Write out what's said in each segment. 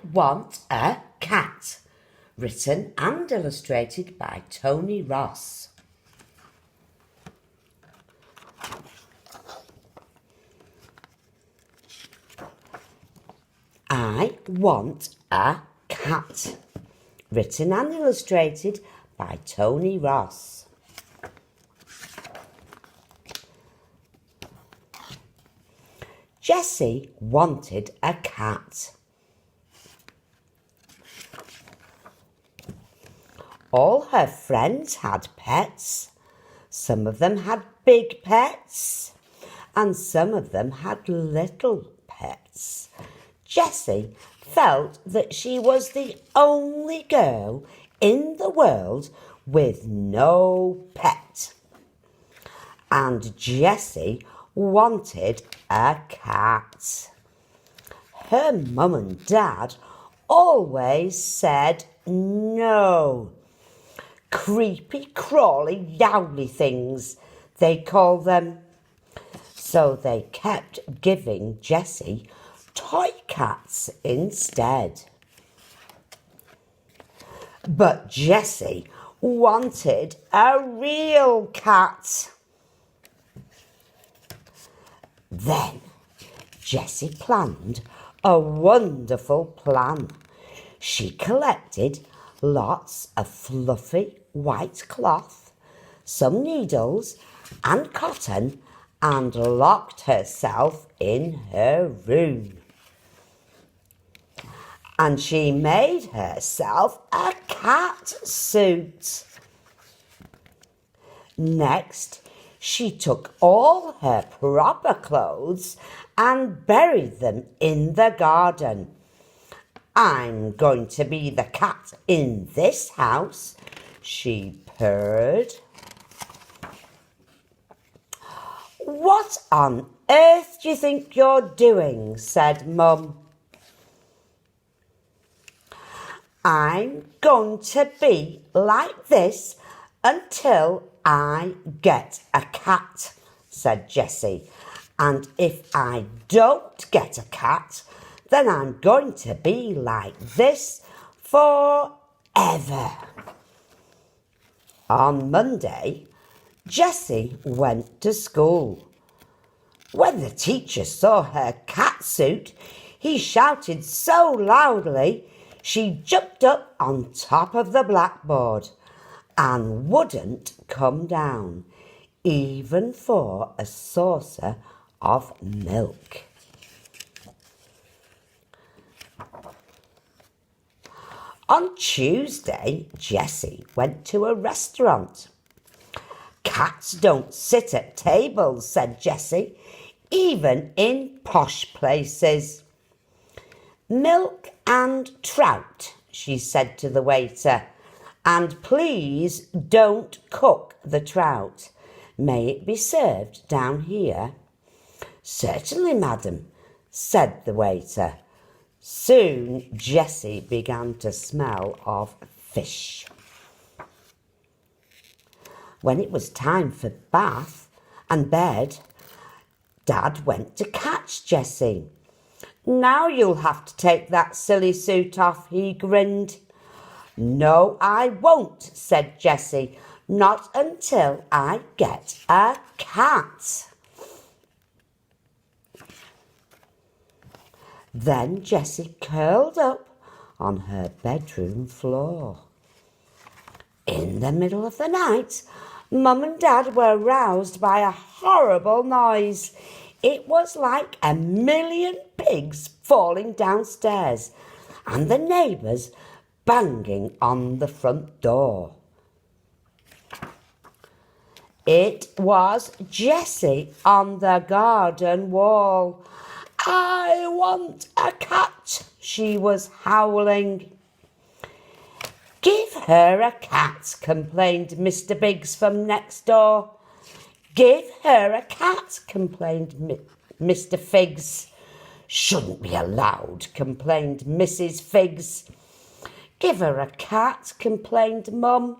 Want a Cat. Written and illustrated by Tony Ross. I want a cat. Written and illustrated by Tony Ross. Jessie wanted a cat. All her friends had pets. Some of them had big pets, and some of them had little pets. Jessie felt that she was the only girl in the world with no pet. And Jessie wanted a cat. Her mum and dad always said no. Creepy, crawly, yowly things, they call them. So they kept giving Jessie toy cats instead. But Jessie wanted a real cat. Then Jessie planned a wonderful plan. She collected lots of fluffy white cloth, some needles and cotton, and locked herself in her room. And she made herself a cat suit. Next, she took all her proper clothes and buried them in the garden. I'm going to be the cat in this house, she purred. What on earth do you think you're doing? Said Mum. I'm going to be like this until I get a cat, said Jessie. And if I don't get a cat, then I'm going to be like this forever. On Monday, Jessie went to school. When the teacher saw her cat suit, he shouted so loudly she jumped up on top of the blackboard and wouldn't come down, even for a saucer of milk. On Tuesday, Jessie went to a restaurant. Cats don't sit at tables, said Jessie, even in posh places. Milk and trout, she said to the waiter, and please don't cook the trout. May it be served down here? Certainly, madam, said the waiter. Soon Jessie began to smell of fish. When it was time for bath and bed, Dad went to catch Jessie. Now you'll have to take that silly suit off, he grinned. No, I won't, said Jessie. Not until I get a cat. Then Jessie curled up on her bedroom floor. In the middle of the night, Mum and Dad were roused by a horrible noise. It was like 1,000,000 pigs falling downstairs and the neighbours banging on the front door. It was Jessie on the garden wall. I want a cat, she was howling. Give her a cat, complained Mr. Biggs from next door. Give her a cat, complained Mr. Figs. Shouldn't be allowed, complained Mrs. Figs. Give her a cat, complained Mum.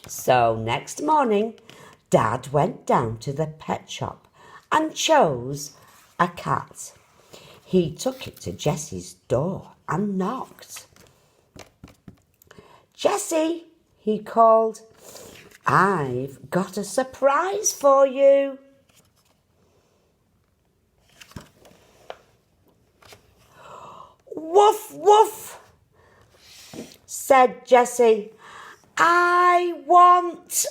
So next morning, Dad went down to the pet shop and chose a cat. He took it to Jessie's door and knocked. "Jessie," he called, "I've got a surprise for you." "Woof, woof," said Jessie. "I want